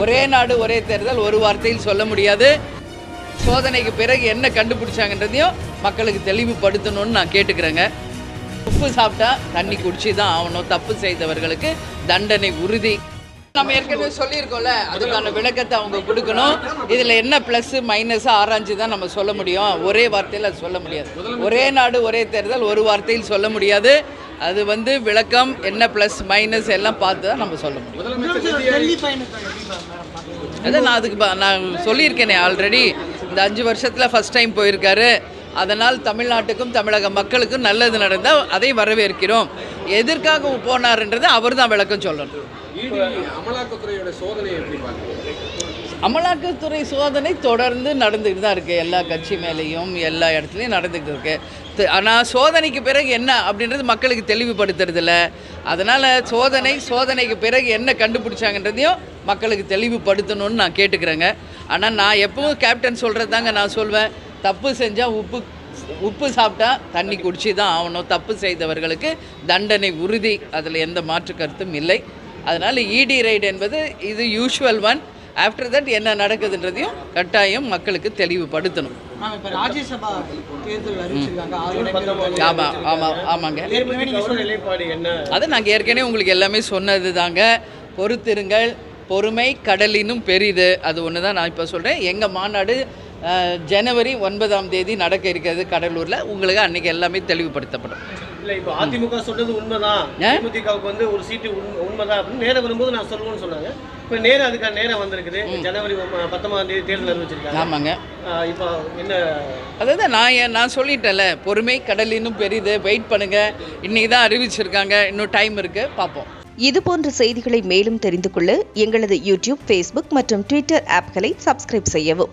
ஒரே நாடு ஒரே தேர்தல் ஒரு வார்த்தையில் சொல்ல முடியாது. சோதனைக்கு பிறகு என்ன கண்டுபிடிச்சாங்கன்றதையும் மக்களுக்கு தெளிவுபடுத்தணும்னு நான் கேட்டுக்கிறேங்க. உப்பு சாப்பிட்டா தண்ணி குடிச்சு தான் ஆகணும். தப்பு செய்தவர்களுக்கு தண்டனை உறுதி. நம்ம ஏற்கனவே சொல்லியிருக்கோம்ல, அதுக்கான விளக்கத்தை அவங்க கொடுக்கணும். இதில் என்ன ப்ளஸ் மைனஸ் ஆராய்ச்சி தான் நம்ம சொல்ல முடியும். ஒரே வார்த்தையில் அது சொல்ல முடியாது. ஒரே நாடு ஒரே தேர்தல் ஒரு வார்த்தையில் சொல்ல முடியாது. அது விளக்கம் என்ன ப்ளஸ் மைனஸ் எல்லாம் பார்த்து தான் நம்ம சொல்ல முடியும். அதான் நான் அதுக்கு நான் சொல்லியிருக்கேனே ஆல்ரெடி. இந்த 5 வருஷத்தில் ஃபஸ்ட் டைம் போயிருக்காரு. அதனால் தமிழ்நாட்டுக்கும் தமிழக மக்களுக்கும் நல்லது நடந்தால் அதை வரவேற்கிறோம். எதற்காக போனார்ன்றது அவர் தான் விளக்கம் சொல்லணும். அமலாக்கத்துறையோட சோதனை எப்படி பார்க்குறீங்க? அமலாக்கத்துறை சோதனை தொடர்ந்து நடந்துக்கிட்டு தான் இருக்குது. எல்லா கட்சி மேலேயும் எல்லா இடத்துலையும் நடந்துக்கிட்டு இருக்குது. ஆனால் சோதனைக்கு பிறகு என்ன அப்படின்றது மக்களுக்கு தெளிவுபடுத்துறதில்ல. அதனால் சோதனைக்கு பிறகு என்ன கண்டுபிடிச்சாங்கன்றதையும் மக்களுக்கு தெளிவுபடுத்தணும்னு நான் கேட்டுக்கிறேங்க. ஆனால் நான் எப்பவும் கேப்டன் சொல்கிறது தாங்க நான் சொல்வேன். தப்பு செஞ்சால் உப்பு சாப்பிட்டா தண்ணி குடிச்சு தான் ஆகணும். தப்பு செய்தவர்களுக்கு தண்டனை உறுதி. அதில் எந்த மாற்று கருத்தும் இல்லை. அதனால் இடி ரைடு என்பது இது யூஷுவல் ஒன். ஆஃப்டர் தட் என்ன நடக்குதுன்றதையும் கட்டாயம் மக்களுக்கு தெளிவுபடுத்தணும். ஆமாங்க. அதை நாங்கள் ஏற்கனவே உங்களுக்கு எல்லாமே சொன்னது தாங்க. பொறுத்திருங்கள். பொறுமை கடலினும் பெரிது. அது ஒன்று தான் நான் இப்போ சொல்கிறேன். எங்கள் மாநாடு ஜனவரி 9ஆம் தேதி நடக்க இருக்கிறது கடலூரில். உங்களுக்கு அன்றைக்கி எல்லாமே தெளிவுபடுத்தப்படும். இல்லை, இப்போ அதிமுக சொல்றது உண்மைதான், தேமுதிகவுக்கு ஒரு சீட்டு உண்மைதான் அப்படின்னு நேரம் வரும்போது நான் சொல்லுவேன்னு சொன்னாங்க. இப்போ நேரம் அதுக்கான நேரம் வந்திருக்குது. ஜனவரி 19ஆம் தேதி தேர்தல் அறிவிச்சிருக்காங்க. ஆமாங்க. இப்போ என்ன அதாவது நான் சொல்லிட்டேன்ல, பொறுமை கடலினும் பெரிது. வெயிட் பண்ணுங்கள். இன்றைக்கி தான் அறிவிச்சிருக்காங்க. இன்னும் டைம் இருக்குது, பார்ப்போம். இதுபோன்ற செய்திகளை மேலும் தெரிந்து கொள்ள எங்களது யூடியூப், ஃபேஸ்புக் மற்றும் ட்விட்டர் ஆப்களை சப்ஸ்கிரைப் செய்யவும்.